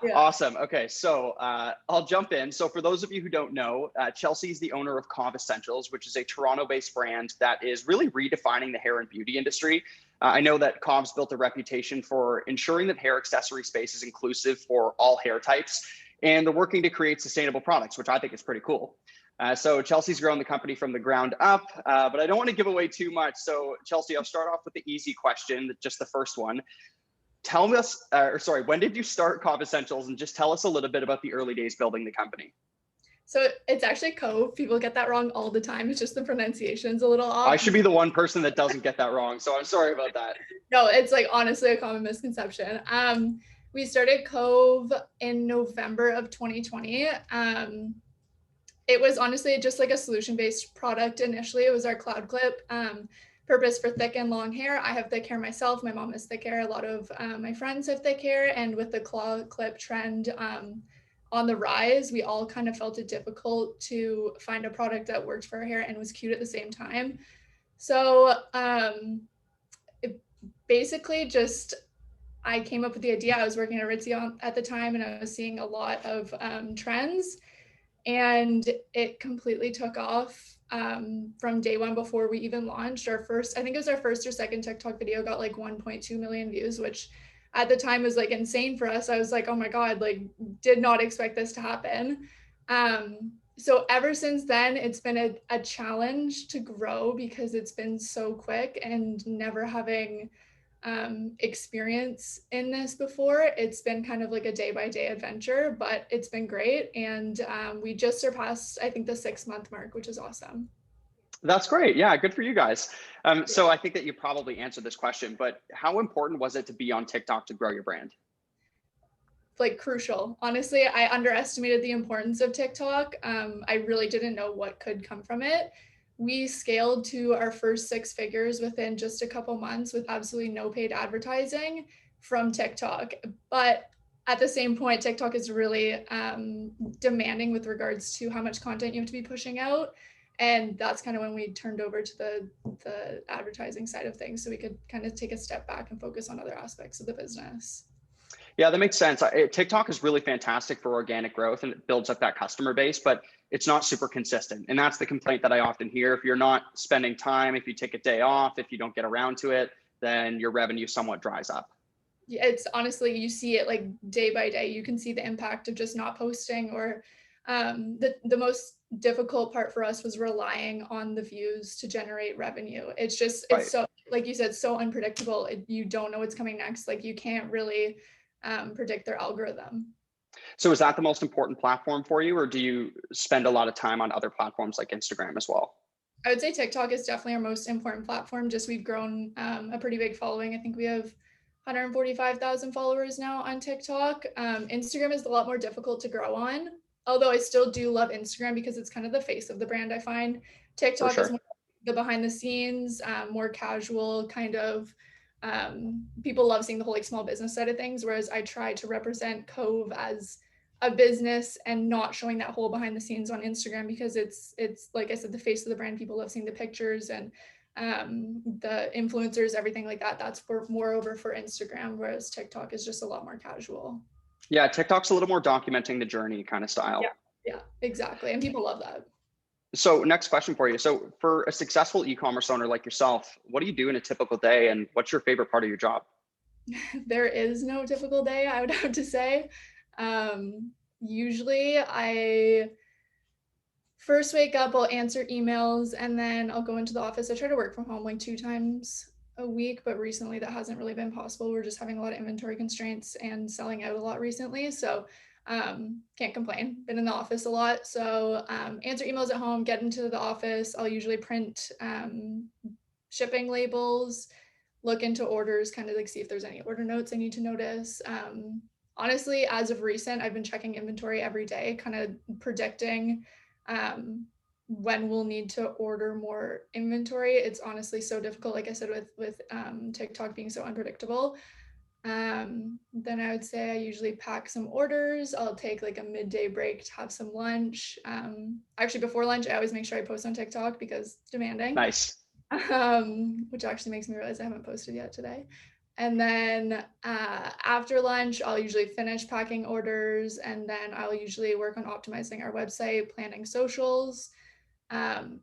Yeah. Awesome. Okay, so I'll jump in. So for those of you who don't know, Chelsea is the owner of Kōv Essentials, which is a Toronto-based brand that is really redefining the hair and beauty industry. I know that Kov's built a reputation for ensuring that hair accessory space is inclusive for all hair types, and they're working to create sustainable products, which I think is pretty cool. So Chelsea's grown the company from the ground up, but I don't want to give away too much. So Chelsea, I'll start off with the easy question, just the first one. Tell us, when did you start Kōv Essentials, and just tell us a little bit about the early days building the company? So it's actually Cove. People get that wrong all the time. It's just the pronunciation's a little off. I should be the one person that doesn't get that wrong, so I'm sorry about that. No, it's like honestly a common misconception. We started Cove in November of 2020. It was honestly just like a solution-based product initially. It was our cloud clip, purpose for thick and long hair. I have thick hair myself. My mom has thick hair. A lot of my friends have thick hair. And with the cloud clip trend on the rise, we all kind of felt it difficult to find a product that worked for our hair and was cute at the same time. So it basically just, I came up with the idea. I was working at Aritzia at the time, and I was seeing a lot of trends, and it completely took off from day one. Before we even launched our first, I think it was our first or second TikTok video, got like 1.2 million views, which at the time was like insane for us. I was like, oh my God, like did not expect this to happen. So ever since then, it's been a challenge to grow because it's been so quick, and never having experience in this before. It's been kind of like a day-by-day adventure, but it's been great. And we just surpassed, I think, the 6-month mark, which is awesome. That's great. Yeah, good for you guys. So I think that you probably answered this question, but how important was it to be on TikTok to grow your brand? Like crucial. Honestly, I underestimated the importance of TikTok. I really didn't know what could come from it. We scaled to our first 6 figures within just a couple months with absolutely no paid advertising from TikTok. But at the same point, TikTok is really demanding with regards to how much content you have to be pushing out. And that's kind of when we turned over to the advertising side of things, so we could kind of take a step back and focus on other aspects of the business. Yeah, that makes sense. TikTok is really fantastic for organic growth, and it builds up that customer base, but it's not super consistent. And that's the complaint that I often hear. If you're not spending time, if you take a day off, if you don't get around to it, then your revenue somewhat dries up. Yeah, it's honestly, you see it like day by day. You can see the impact of just not posting, or the most difficult part for us was relying on the views to generate revenue. It's just, it's so, like you said, so unpredictable. You don't know what's coming next. Like you can't really predict their algorithm. So is that the most important platform for you, or do you spend a lot of time on other platforms like Instagram as well? I would say TikTok is definitely our most important platform. Just we've grown a pretty big following. I think we have 145,000 followers now on TikTok. Instagram is a lot more difficult to grow on, although I still do love Instagram because it's kind of the face of the brand, I find. TikTok is more the behind the scenes, more casual kind of, people love seeing the whole like small business side of things, whereas I try to represent Cove as a business and not showing that whole behind the scenes on Instagram, because it's like I said, the face of the brand. People love seeing the pictures and the influencers, everything like that. That's for moreover for Instagram, whereas TikTok is just a lot more casual. Yeah, TikTok's a little more documenting the journey kind of style. Yeah, exactly. And people love that. So next question for you. So for a successful e-commerce owner like yourself, what do you do in a typical day, and what's your favorite part of your job? There is no typical day, I would have to say. Usually I first wake up, I'll answer emails, and then I'll go into the office. I try to work from home like 2 times a week, but recently that hasn't really been possible. We're just having a lot of inventory constraints and selling out a lot recently. So can't complain. Been in the office a lot. So answer emails at home, get into the office. I'll usually print shipping labels, look into orders, kind of like see if there's any order notes I need to notice. Honestly, as of recent, I've been checking inventory every day, kind of predicting when we'll need to order more inventory. It's honestly so difficult, like I said, with TikTok being so unpredictable. Then I would say I usually pack some orders. I'll take like a midday break to have some lunch. Actually, before lunch, I always make sure I post on TikTok because demanding. Nice. Which actually makes me realize I haven't posted yet today. And then after lunch, I'll usually finish packing orders, and then I'll usually work on optimizing our website, planning socials. Um,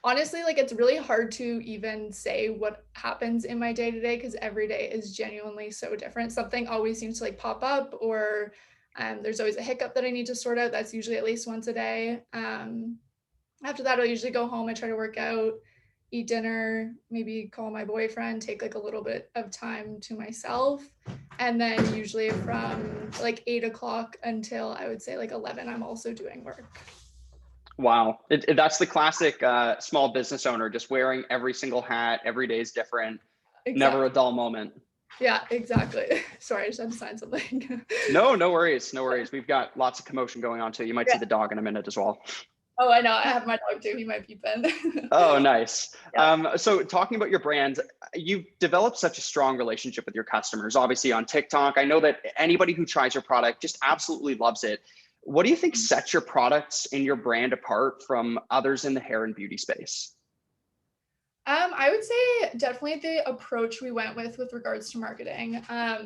Honestly, like it's really hard to even say what happens in my day to day because every day is genuinely so different. Something always seems to like pop up, or there's always a hiccup that I need to sort out. That's usually at least once a day. After that, I'll usually go home. I try to work out, eat dinner, maybe call my boyfriend, take like a little bit of time to myself. And then usually from like 8 o'clock until I would say like 11, I'm also doing work. Wow. That's the classic small business owner, just wearing every single hat. Every day is different. Never Exactly. a dull moment. Yeah, exactly. Sorry, I just had to sign something. No, no worries. No worries. We've got lots of commotion going on too. You might Yeah. see the dog in a minute as well. Oh, I know. I have my dog too. He might peep in. Oh, nice. Yeah. So talking about your brand, you've developed such a strong relationship with your customers, obviously on TikTok. I know that anybody who tries your product just absolutely loves it. What do you think sets your products and your brand apart from others in the hair and beauty space? I would say definitely the approach we went with regards to marketing. How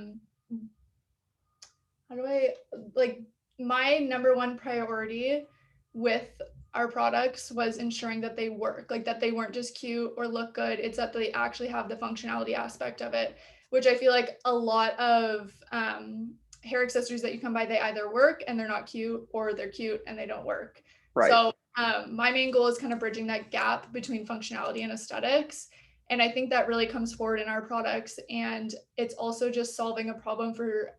do I like my number one priority with our products was ensuring that they work, like that they weren't just cute or look good. It's that they actually have the functionality aspect of it, which I feel like a lot of hair accessories that you come by, they either work and they're not cute, or they're cute and they don't work. Right. So my main goal is kind of bridging that gap between functionality and aesthetics. And I think that really comes forward in our products. And it's also just solving a problem for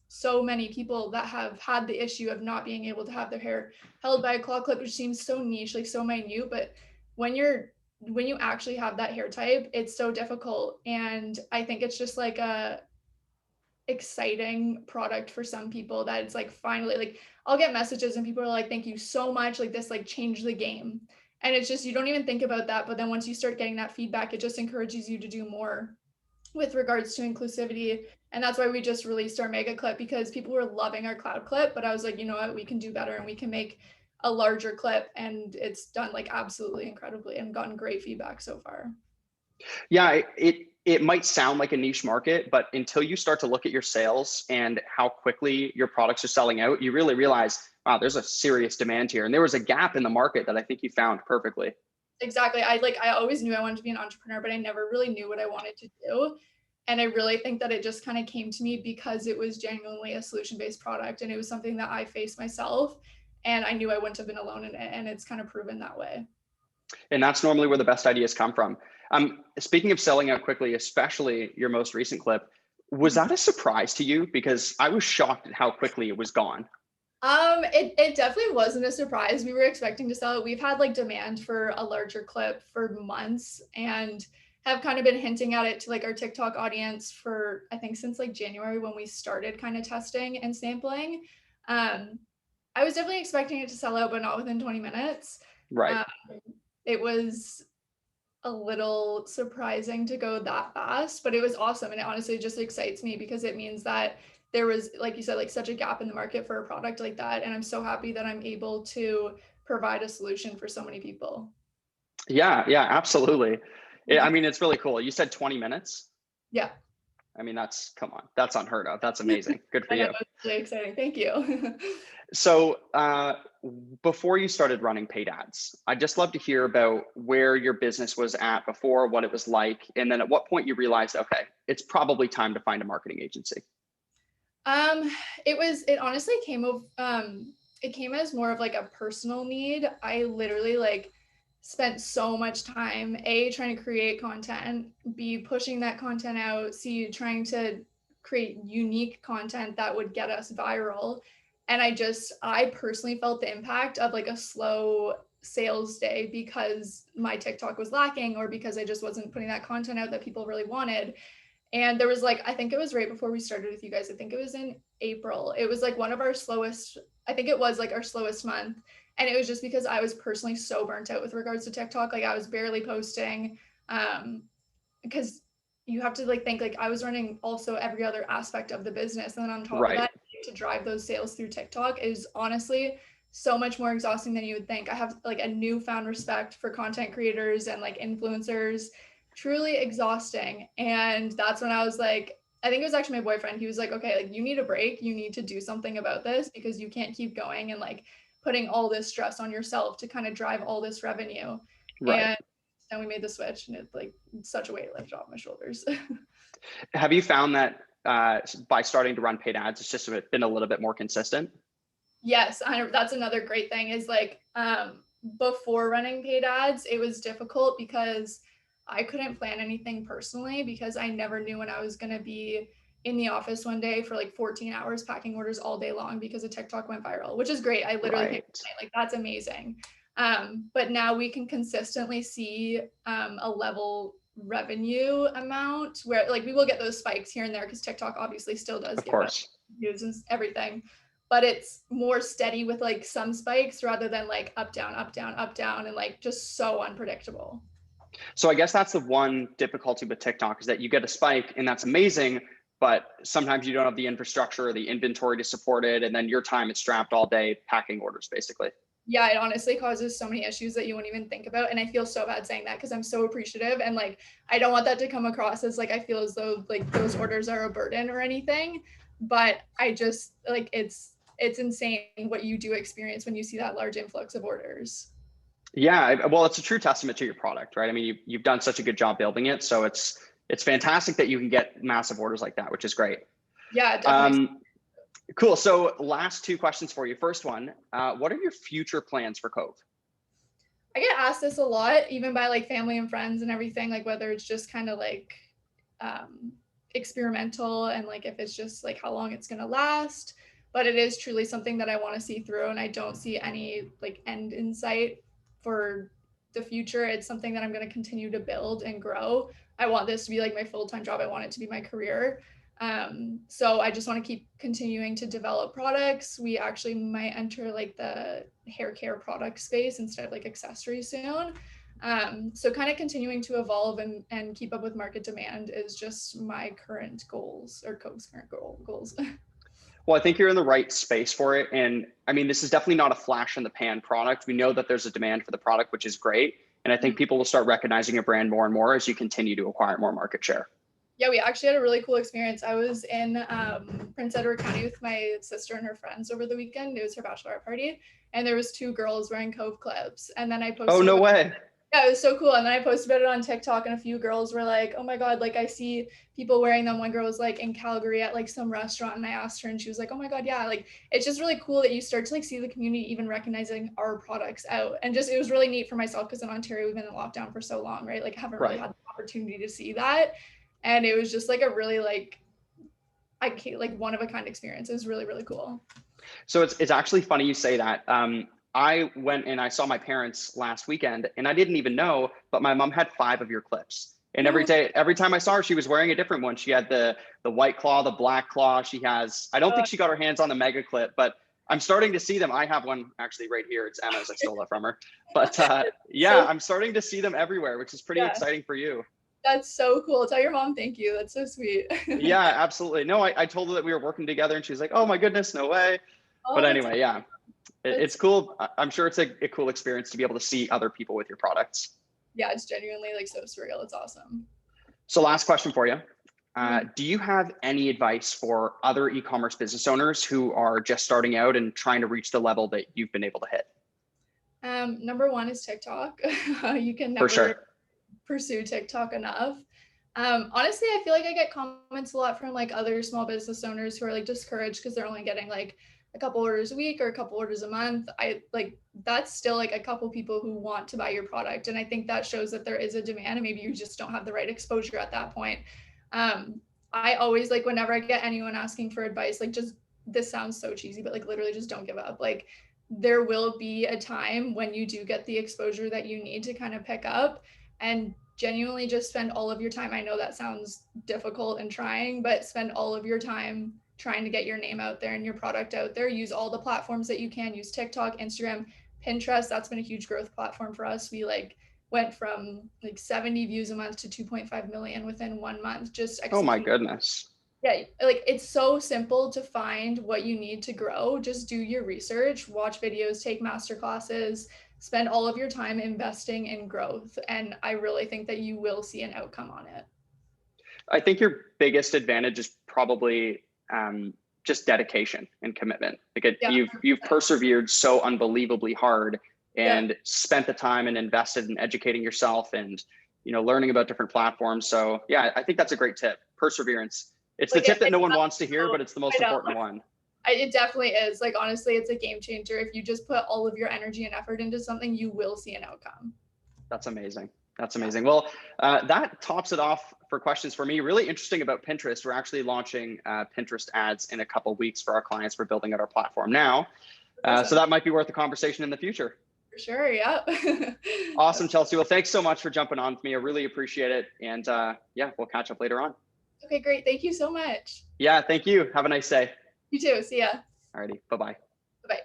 so many people that have had the issue of not being able to have their hair held by a claw clip, which seems so niche, like so minute. But when you actually have that hair type, it's so difficult. And I think it's just like a exciting product for some people that it's like finally like I'll get messages and people are like, thank you so much, like this like changed the game. And it's just you don't even think about that, but then once you start getting that feedback, it just encourages you to do more with regards to inclusivity. And that's why we just released our mega clip, because people were loving our cloud clip, but I was like, you know what, we can do better and we can make a larger clip. And it's done like absolutely incredibly and gotten great feedback so far. Yeah, it might sound like a niche market, but until you start to look at your sales and how quickly your products are selling out, you really realize, wow, there's a serious demand here. And there was a gap in the market that I think you found perfectly. Exactly. I always knew I wanted to be an entrepreneur, but I never really knew what I wanted to do. And I really think that it just kind of came to me because it was genuinely a solution-based product and it was something that I faced myself and I knew I wouldn't have been alone in it. And it's kind of proven that way. And that's normally where the best ideas come from. Speaking of selling out quickly, especially your most recent clip, was that a surprise to you? Because I was shocked at how quickly it was gone. It definitely wasn't a surprise. We were expecting to sell it. We've had like demand for a larger clip for months and have kind of been hinting at it to like our TikTok audience for I think since like January when we started kind of testing and sampling. Um, I was definitely expecting it to sell out, but not within 20 minutes. Right. Um, it was a little surprising to go that fast, but it was awesome. And it honestly just excites me because it means that there was, like you said, like such a gap in the market for a product like that. And I'm so happy that I'm able to provide a solution for so many people. Yeah, yeah, absolutely. I mean, it's really cool. You said 20 minutes. Yeah. I mean, come on, that's unheard of. That's amazing. Good for I know, you. it's really exciting. Thank you. So, before you started running paid ads, I'd just love to hear about where your business was at before, what it was like, and then at what point you realized, okay, it's probably time to find a marketing agency. Um, it honestly it came as more of like a personal need. I literally like spent so much time A trying to create content, B pushing that content out, C trying to create unique content that would get us viral. And I personally felt the impact of like a slow sales day because my TikTok was lacking or because I just wasn't putting that content out that people really wanted. And there was like, I think it was right before we started with you guys. I think it was in April. It was like one of our slowest, I think it was like our slowest month. And it was just because I was personally so burnt out with regards to TikTok. Like I was barely posting because you have to like think like I was running also every other aspect of the business. And then on top of Right. that, to drive those sales through TikTok is honestly so much more exhausting than you would think. I have like a newfound respect for content creators and like influencers truly exhausting. And that's when I was like, I think it was actually my boyfriend. He was like, okay, like you need a break. You need to do something about this because you can't keep going and like putting all this stress on yourself to kind of drive all this revenue. Right. And then we made the switch and it's like such a weight lifted off my shoulders. Have you found that by starting to run paid ads, it's just been a little bit more consistent? Yes, that's another great thing is like before running paid ads, it was difficult because I couldn't plan anything personally because I never knew when I was going to be in the office one day for like 14 hours packing orders all day long because a TikTok went viral, which is great. I literally can't Right. complain. Like that's amazing. But now we can consistently see a level revenue amount where like we will get those spikes here and there because TikTok obviously still does Of give us course. views and everything, but it's more steady with like some spikes rather than like up, down, up, down, up, down, and like just so unpredictable. So I guess that's the one difficulty with TikTok is that you get a spike and that's amazing, but sometimes you don't have the infrastructure or the inventory to support it. And then your time is strapped all day packing orders, basically. Yeah, it honestly causes so many issues that you won't even think about. And I feel so bad saying that because I'm so appreciative. And like, I don't want that to come across as like, I feel as though like those orders are a burden or anything. But I just like, it's insane what you do experience when you see that large influx of orders. Yeah, well, it's a true testament to your product, right? I mean, you've done such a good job building it. So it's fantastic that you can get massive orders like that, which is great. Yeah, definitely. Cool. So last two questions for you. First one, what are your future plans for Cove? I get asked this a lot, even by like family and friends and everything, like whether it's just kind of like um, experimental and like if it's just like how long it's going to last. But it is truly something that I want to see through, and I don't see any like end in sight for the future. It's something that I'm going to continue to build and grow. I want this to be like my full-time job. I want it to be my career. So I just want to keep continuing to develop products. We actually might enter like the hair care product space instead of like accessories soon. So kind of continuing to evolve and keep up with market demand is just my current goals or Cove's current goals. Well, I think you're in the right space for it. And I mean, this is definitely not a flash in the pan product. We know that there's a demand for the product, which is great. And I think people will start recognizing your brand more and more as you continue to acquire more market share. Yeah, we actually had a really cool experience. I was in Prince Edward County with my sister and her friends over the weekend. It was her bachelorette party, and there was two girls wearing Cove clips. And then I Oh, posted no way. yeah, it was so cool. And then I posted about it on TikTok, and a few girls were like, "Oh my god, like I see people wearing them." One girl was like in Calgary at like some restaurant, and I asked her, and she was like, "Oh my god, yeah!" Like it's just really cool that you start to like see the community even recognizing our products out, and just it was really neat for myself because in Ontario we've been in lockdown for so long, right? Like I haven't really Right. had the opportunity to see that, and it was just like a really like I can't, like one of a kind experience. It was really really cool. So it's actually funny you say that. I went and I saw my parents last weekend and I didn't even know, but my mom had 5 of your clips. And every time I saw her, she was wearing a different one. She had the white claw, the black claw. She has, I don't think she got her hands on the mega clip, but I'm starting to see them. I have one actually right here. It's Emma's. I stole that from her. But yeah, So I'm starting to see them everywhere, which is pretty yeah, exciting for you. that's so cool. Tell your mom thank you. That's so sweet. Yeah, absolutely. No, I told her that we were working together and she was like, oh my goodness, no way. Oh, But that's anyway, yeah, it's cool. I'm sure it's a cool experience to be able to see other people with your products. yeah, it's genuinely like so surreal. It's awesome. So last question for you. Do you have any advice for other e-commerce business owners who are just starting out and trying to reach the level that you've been able to hit? Number one is TikTok. You can For never sure. pursue TikTok enough. Honestly, I feel like I get comments a lot from like other small business owners who are like discouraged because they're only getting like a couple orders a week or a couple orders a month. I like that's still like a couple people who want to buy your product. And I think that shows that there is a demand and maybe you just don't have the right exposure at that point. I always like whenever I get anyone asking for advice, like just this sounds so cheesy, but like literally just don't give up. Like there will be a time when you do get the exposure that you need to kind of pick up and genuinely just spend all of your time. I know that sounds difficult and trying, but spend all of your time trying to get your name out there and your product out there. Use all the platforms that you can. Use TikTok, Instagram, Pinterest. That's been a huge growth platform for us. We like went from like 70 views a month to 2.5 million within 1 month, just Oh my executing. goodness. Yeah, like it's so simple to find what you need to grow. Just do your research, watch videos, take master classes, spend all of your time investing in growth. And I really think that you will see an outcome on it. I think your biggest advantage is probably just dedication and commitment. Yeah, You've 100%. persevered so unbelievably hard Yeah. and spent the time and invested in educating yourself and learning about different platforms. So yeah, I think that's a great tip. Perseverance. It's the Like tip that no it's one not wants to hear, so, but it's the I most know. important one. It definitely is. Like honestly, it's a game changer. If you just put all of your energy and effort into something, you will see an outcome. That's amazing. That's Yeah. amazing. Well, that tops it off for questions for me. Really interesting about Pinterest. We're actually launching Pinterest ads in a couple of weeks for our clients for building out our platform now. So Awesome. that might be worth a conversation in the future. For sure. Yeah. Awesome, Chelsea. Well, thanks so much for jumping on with me. I really appreciate it. And yeah, we'll catch up later on. Okay, great. Thank you so much. Yeah, thank you. Have a nice day. You too. See ya. Alrighty. Bye-bye. Bye.